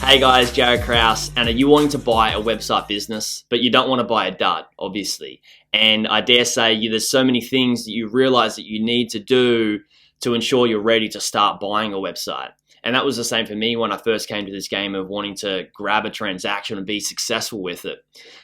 Hey guys, Jared Kraus, and are you wanting to buy a website business, but you don't want to buy a dud, obviously? And I dare say there's so many things that you realize that you need to do to ensure you're ready to start buying a website. And that was the same for me when I first came to this game of wanting to grab a transaction and be successful with it.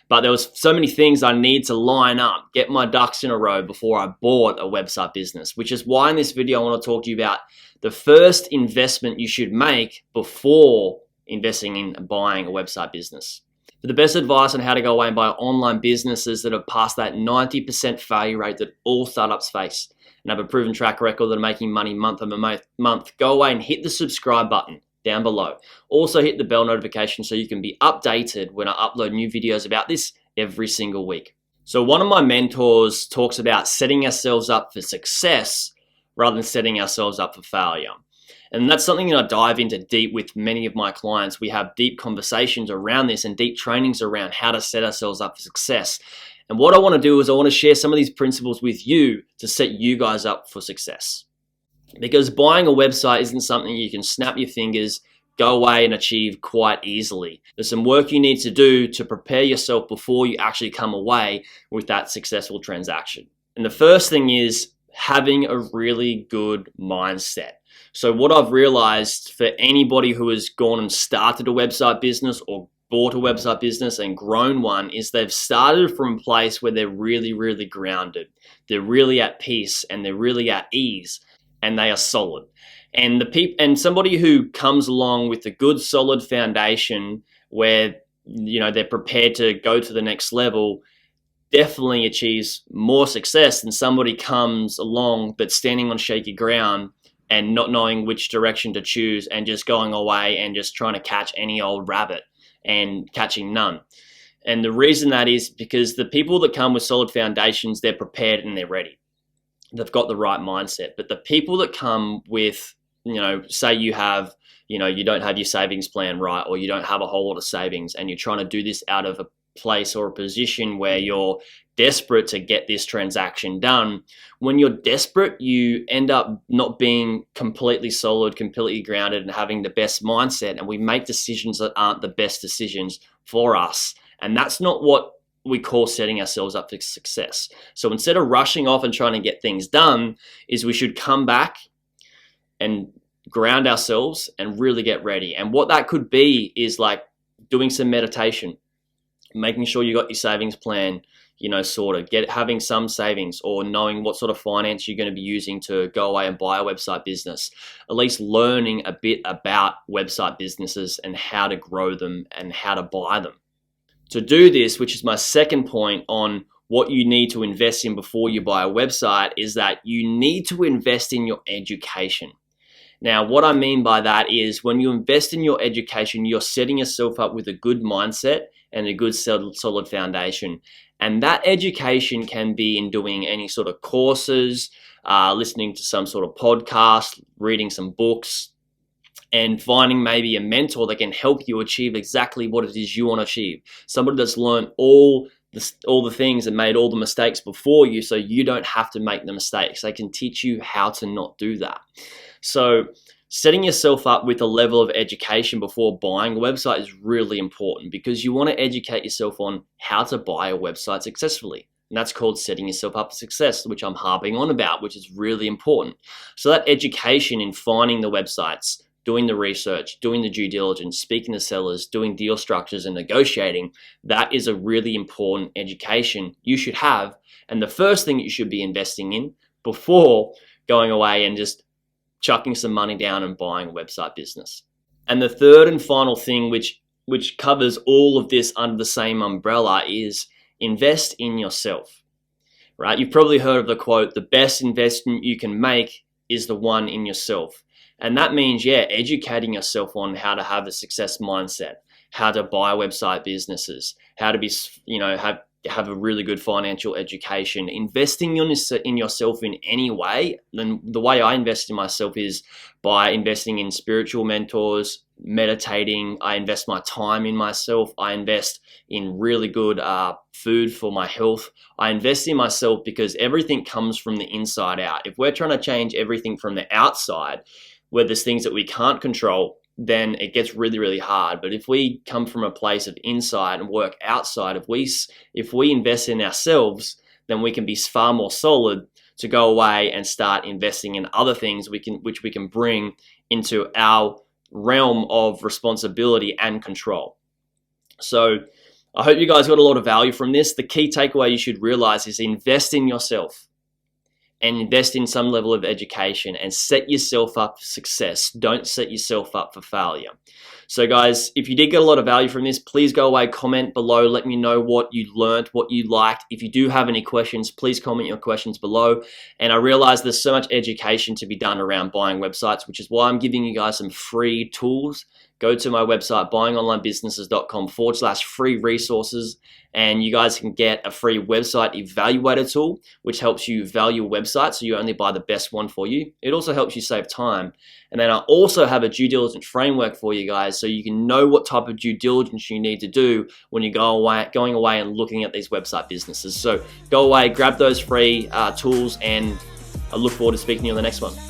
But there was so many things I need to line up, get my ducks in a row before I bought a website business, which is why in this video I want to talk to you about the first investment you should make before investing in buying a website business. For the best advice on how to go away and buy online businesses that have passed that 90% failure rate that all startups face and have a proven track record that are making money month over month, go away and hit the subscribe button down below. Also hit the bell notification so you can be updated when I upload new videos about this every single week. So one of my mentors talks about setting ourselves up for success rather than setting ourselves up for failure. And that's something that I dive into deep with many of my clients. We have deep conversations around this and deep trainings around how to set ourselves up for success. And what I want to do is I want to share some of these principles with you to set you guys up for success. Because buying a website isn't something you can snap your fingers, go away and achieve quite easily. There's some work you need to do to prepare yourself before you actually come away with that successful transaction. And the first thing is having a really good mindset. So what I've realized for anybody who has gone and started a website business or bought a website business and grown one is they've started from a place where they're really, really grounded. They're really at peace and they're really at ease and they are solid. And somebody who comes along with a good, solid foundation where they're prepared to go to the next level definitely achieves more success than somebody comes along but standing on shaky ground and not knowing which direction to choose and just going away and just trying to catch any old rabbit and catching none. And the reason that is because the people that come with solid foundations, they're prepared and they're ready. They've got the right mindset. But the people that come with, say you have, you don't have your savings plan right, or you don't have a whole lot of savings and you're trying to do this out of a place or a position where you're desperate to get this transaction done. When you're desperate, you end up not being completely solid, completely grounded, and having the best mindset. And we make decisions that aren't the best decisions for us. And that's not what we call setting ourselves up for success. So instead of rushing off and trying to get things done, is we should come back and ground ourselves and really get ready. And what that could be is like doing some meditation, making sure you got your savings plan, sorted, having some savings, or knowing what sort of finance you're going to be using to go away and buy a website business. At least learning a bit about website businesses and how to grow them and how to buy them. To do this, which is my second point on what you need to invest in before you buy a website, is that you need to invest in your education. Now, what I mean by that is when you invest in your education, you're setting yourself up with a good mindset and a good solid foundation. And that education can be in doing any sort of courses, listening to some sort of podcast, reading some books, and finding maybe a mentor that can help you achieve exactly what it is you want to achieve. Somebody that's learned all the things and made all the mistakes before you so you don't have to make the mistakes. They can teach you how to not do that. So setting yourself up with a level of education before buying a website is really important because you want to educate yourself on how to buy a website successfully. And that's called setting yourself up for success, which I'm harping on about, which is really important. So that education in finding the websites, doing the research, doing the due diligence, speaking to sellers, doing deal structures and negotiating, that is a really important education you should have. And the first thing you should be investing in before going away and just chucking some money down and buying a website business. And the third and final thing, which covers all of this under the same umbrella, is invest in yourself, right? You've probably heard of the quote, the best investment you can make is the one in yourself. And that means, educating yourself on how to have a success mindset, how to buy website businesses, how to be, have a really good financial education, investing in yourself in any way. Then the way I invest in myself is by investing in spiritual mentors, meditating. I invest my time in myself. I invest in really good food for my health. I invest in myself because everything comes from the inside out. If we're trying to change everything from the outside, where there's things that we can't control, then it gets really, really hard. But if we come from a place of insight and work outside, if we invest in ourselves, then we can be far more solid to go away and start investing in other things which we can bring into our realm of responsibility and control. So I hope you guys got a lot of value from this. The key takeaway you should realize is invest in yourself and invest in some level of education and set yourself up for success. Don't set yourself up for failure. So guys, if you did get a lot of value from this, please go away, comment below, let me know what you learned, what you liked. If you do have any questions, please comment your questions below. And I realize there's so much education to be done around buying websites, which is why I'm giving you guys some free tools. Go to my website, buyingonlinebusinesses.com/free resources, and you guys can get a free website evaluator tool, which helps you value a website so you only buy the best one for you. It also helps you save time. And then I also have a due diligence framework for you guys so you can know what type of due diligence you need to do when you're going away and looking at these website businesses. So go away, grab those free tools, and I look forward to speaking to you on the next one.